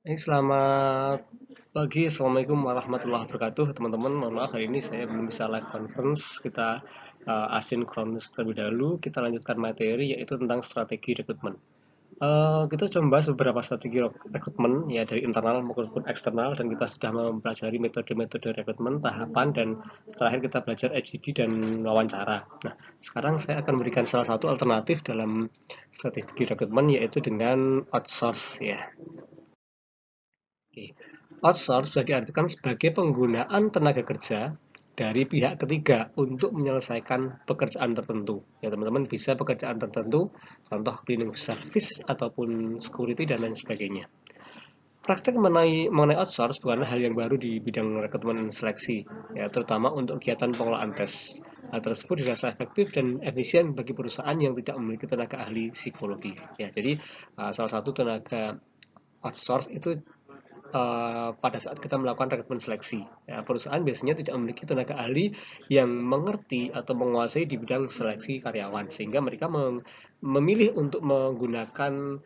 Selamat pagi, Assalamualaikum warahmatullahi wabarakatuh, teman-teman. Mohon maaf hari ini saya belum bisa live conference. Kita asinkronus terlebih dahulu. Kita lanjutkan materi yaitu tentang strategi rekrutmen. Kita coba membahas beberapa strategi rekrutmen ya dari internal maupun eksternal, dan kita sudah mempelajari metode-metode rekrutmen, tahapan, dan terakhir kita belajar FGD dan wawancara. Nah, sekarang saya akan memberikan salah satu alternatif dalam strategi rekrutmen yaitu dengan outsource ya. Oke. Outsource bisa diartikan sebagai penggunaan tenaga kerja dari pihak ketiga untuk menyelesaikan pekerjaan tertentu. Ya, teman-teman bisa pekerjaan tertentu, contoh cleaning service ataupun security dan lain sebagainya. Praktek mengenai outsource bukanlah hal yang baru di bidang rekrutmen seleksi, ya, terutama untuk kegiatan pengelolaan tes. Hal tersebut dirasa efektif dan efisien bagi perusahaan yang tidak memiliki tenaga ahli psikologi. Ya, jadi salah satu tenaga outsource itu pada saat kita melakukan rekrutmen seleksi. Ya, perusahaan biasanya tidak memiliki tenaga ahli yang mengerti atau menguasai di bidang seleksi karyawan, sehingga mereka memilih untuk menggunakan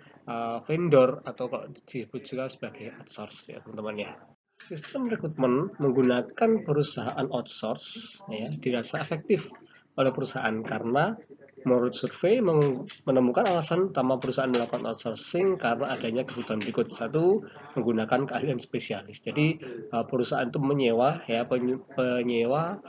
vendor atau kalau disebut juga sebagai outsource ya teman-teman ya. Sistem rekrutmen menggunakan perusahaan outsource ya dirasa efektif oleh perusahaan karena menurut survei menemukan alasan utama perusahaan melakukan outsourcing karena adanya kebutuhan berikut. Satu, menggunakan keahlian spesialis. Jadi perusahaan itu menyewa ya penyewa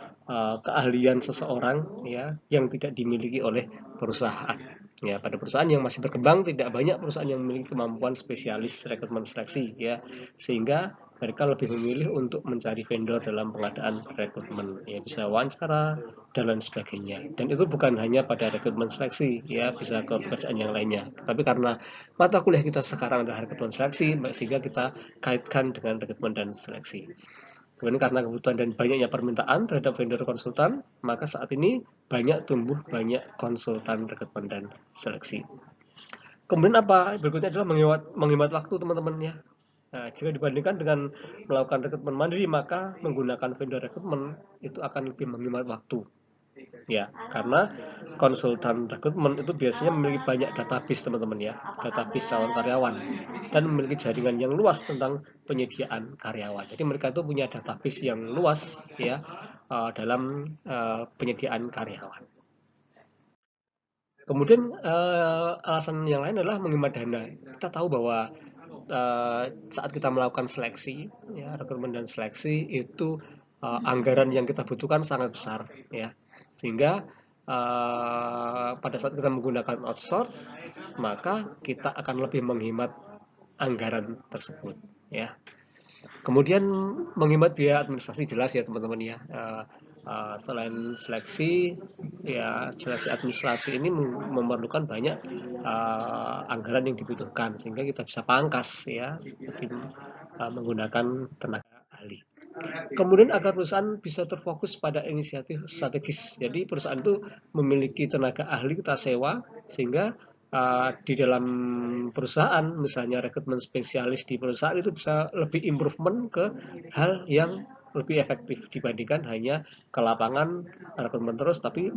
keahlian seseorang ya yang tidak dimiliki oleh perusahaan. Ya, pada perusahaan yang masih berkembang tidak banyak perusahaan yang memiliki kemampuan spesialis rekrutmen seleksi ya, sehingga mereka lebih memilih untuk mencari vendor dalam pengadaan rekrutmen, ya bisa wawancara dan lain sebagainya. Dan itu bukan hanya pada rekrutmen seleksi, ya bisa ke pekerjaan yang lainnya. Tapi karena mata kuliah kita sekarang adalah rekrutmen seleksi, sehingga kita kaitkan dengan rekrutmen dan seleksi. Kemudian karena kebutuhan dan banyaknya permintaan terhadap vendor konsultan, maka saat ini banyak konsultan rekrutmen dan seleksi. Kemudian apa berikutnya adalah menghemat waktu teman-teman ya. Nah, jika dibandingkan dengan melakukan rekrutmen mandiri, maka menggunakan vendor rekrutmen itu akan lebih menghemat waktu. Ya, karena konsultan rekrutmen itu biasanya memiliki banyak database teman-teman ya, database calon karyawan dan memiliki jaringan yang luas tentang penyediaan karyawan. Jadi mereka itu punya database yang luas ya dalam penyediaan karyawan. Kemudian alasan yang lain adalah menghemat dana. Kita tahu bahwa saat kita melakukan seleksi, ya, rekrutmen dan seleksi itu anggaran yang kita butuhkan sangat besar, ya, sehingga pada saat kita menggunakan outsource, maka kita akan lebih menghemat anggaran tersebut, ya. Kemudian menghemat biaya administrasi jelas ya teman-teman ya. Selain seleksi, ya seleksi administrasi ini memerlukan banyak anggaran yang dibutuhkan sehingga kita bisa pangkas ya seperti menggunakan tenaga ahli. Kemudian agar perusahaan bisa terfokus pada inisiatif strategis. Jadi perusahaan itu memiliki tenaga ahli kita sewa sehingga di dalam perusahaan, misalnya rekrutmen spesialis di perusahaan itu bisa lebih improvement ke hal yang lebih efektif dibandingkan hanya ke lapangan rekrutmen terus, tapi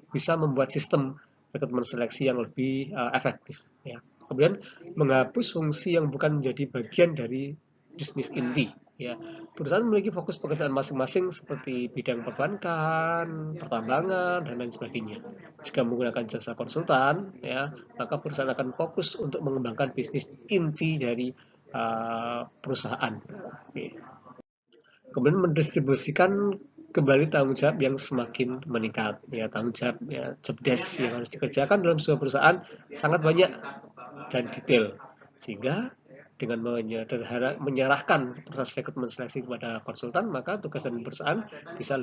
bisa membuat sistem rekrutmen seleksi yang lebih efektif. Ya. Kemudian menghapus fungsi yang bukan menjadi bagian dari bisnis inti. Ya, perusahaan memiliki fokus pekerjaan masing-masing seperti bidang perbankan, pertambangan, dan lain sebagainya. Jika menggunakan jasa konsultan, ya, maka perusahaan akan fokus untuk mengembangkan bisnis inti dari perusahaan. Oke. Kemudian mendistribusikan kembali tanggung jawab yang semakin meningkat. Ya, tanggung jawab ya, job desk yang harus dikerjakan dalam sebuah perusahaan sangat banyak dan detail, sehingga dengan menyerahkan proses rekrutmen seleksi kepada konsultan, maka tugas dan perusahaan bisa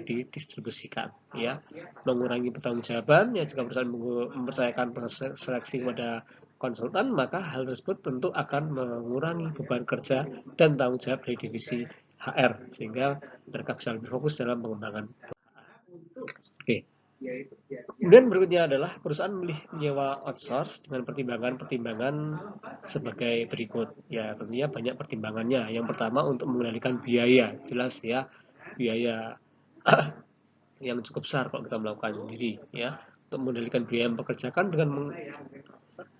didistribusikan ya, mengurangi pertanggungjawaban ya. Jika perusahaan mempercayakan proses seleksi kepada konsultan, maka hal tersebut tentu akan mengurangi beban kerja dan tanggung jawab dari divisi HR sehingga mereka bisa lebih fokus dalam pengembangan. Oke. Kemudian berikutnya adalah perusahaan memilih menyewa outsource dengan pertimbangan-pertimbangan sebagai berikut. Ya, tentunya banyak pertimbangannya. Yang pertama untuk mengendalikan biaya, jelas ya, biaya yang cukup besar kalau kita melakukan sendiri ya. Untuk mengendalikan biaya yang pekerjakan dengan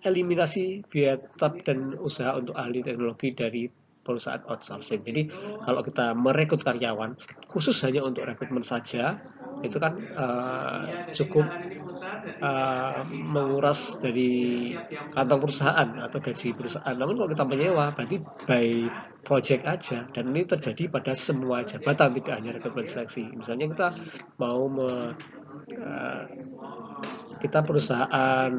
eliminasi biaya tetap dan usaha untuk ahli teknologi dari perusahaan outsourcing. Jadi kalau kita merekrut karyawan khusus hanya untuk rekrutmen saja, itu kan cukup menguras dari kantong perusahaan atau gaji perusahaan. Namun kalau kita menyewa berarti by project aja, dan ini terjadi pada semua jabatan, tidak hanya rekrutmen seleksi. Misalnya kita mau kita perusahaan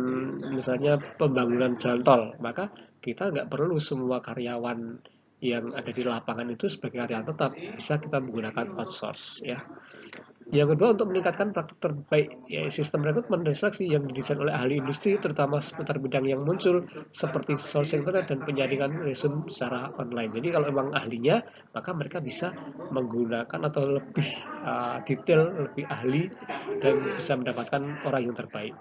misalnya pembangunan jalan tol, maka kita nggak perlu semua karyawan yang ada di lapangan itu sebagai karyawan tetap, bisa kita menggunakan outsource ya. Yang kedua, untuk meningkatkan praktik terbaik, ya, sistem rekrutmen dan seleksi yang didesain oleh ahli industri, terutama seputar bidang yang muncul seperti sourcing internet dan penyaringan resume secara online. Jadi kalau memang ahlinya, maka mereka bisa menggunakan atau lebih detail, lebih ahli, dan bisa mendapatkan orang yang terbaik.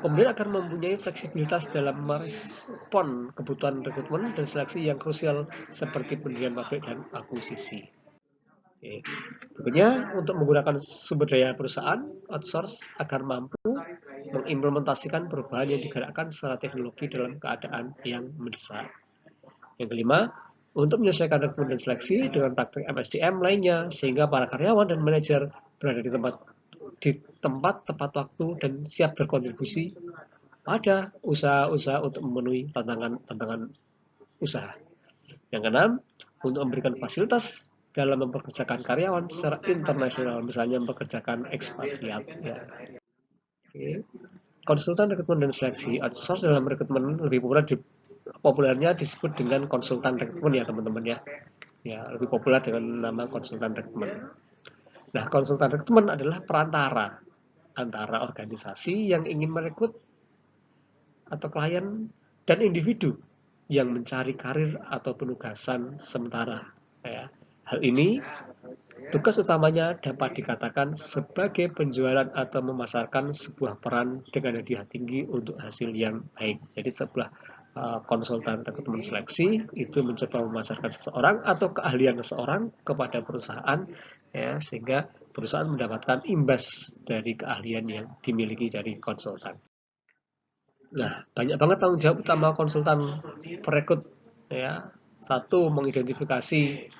Kemudian akan mempunyai fleksibilitas dalam merespon kebutuhan rekrutmen dan seleksi yang krusial seperti pendirian pabrik dan akuisisi. Oke. Berikutnya, untuk menggunakan sumber daya perusahaan outsource agar mampu mengimplementasikan perubahan yang digerakkan secara teknologi dalam keadaan yang mendesak. Yang kelima, untuk menyesuaikan rekrutmen dan seleksi dengan praktik MSDM lainnya, sehingga para karyawan dan manajer berada di tempat tepat waktu dan siap berkontribusi pada usaha-usaha untuk memenuhi tantangan usaha. Yang keenam, untuk memberikan fasilitas dalam mempekerjakan karyawan secara internasional, misalnya mempekerjakan ekspatriat. Ya. Oke. Konsultan rekrutmen dan seleksi outsource dalam rekrutmen lebih populernya disebut dengan konsultan rekrutmen ya teman-teman ya. Ya, lebih populer dengan nama konsultan rekrutmen. Nah, konsultan rekrutmen adalah perantara antara organisasi yang ingin merekrut atau klien dan individu yang mencari karir atau penugasan sementara. Ya. Hal ini tugas utamanya dapat dikatakan sebagai penjualan atau memasarkan sebuah peran dengan hadiah tinggi untuk hasil yang baik. Jadi sebuah konsultan rekrutmen seleksi itu mencoba memasarkan seseorang atau keahlian seseorang kepada perusahaan, ya, sehingga perusahaan mendapatkan imbas dari keahlian yang dimiliki dari konsultan. Nah, banyak banget tanggung jawab utama konsultan perekrut, ya. Satu, mengidentifikasi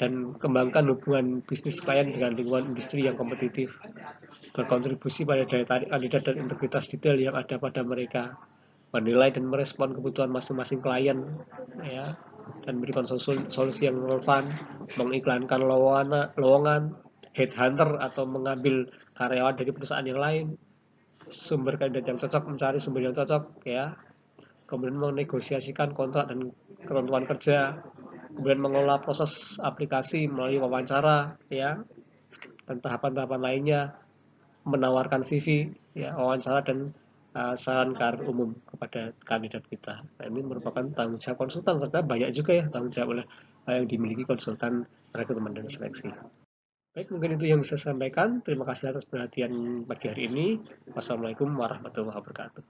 dan kembangkan hubungan bisnis klien dengan lingkungan industri yang kompetitif, berkontribusi pada daya tarik kandidat dan integritas detail yang ada pada mereka, menilai dan merespon kebutuhan masing-masing klien, ya, dan memberikan solusi yang relevan, mengiklankan lowongan, headhunter atau mengambil karyawan dari perusahaan yang lain, sumber kandidat yang cocok, mencari sumber yang cocok, ya, kemudian menegosiasikan kontrak dan ketentuan kerja, kemudian mengelola proses aplikasi melalui wawancara, ya, dan tahapan-tahapan lainnya, menawarkan CV, ya, wawancara dan saran karir umum kepada kandidat kita. Nah, ini merupakan tanggung jawab konsultan, serta banyak juga ya tanggung jawab yang dimiliki konsultan rekrutmen dan seleksi. Baik, mungkin itu yang bisa saya sampaikan. Terima kasih atas perhatian pagi hari ini. Wassalamualaikum warahmatullahi wabarakatuh.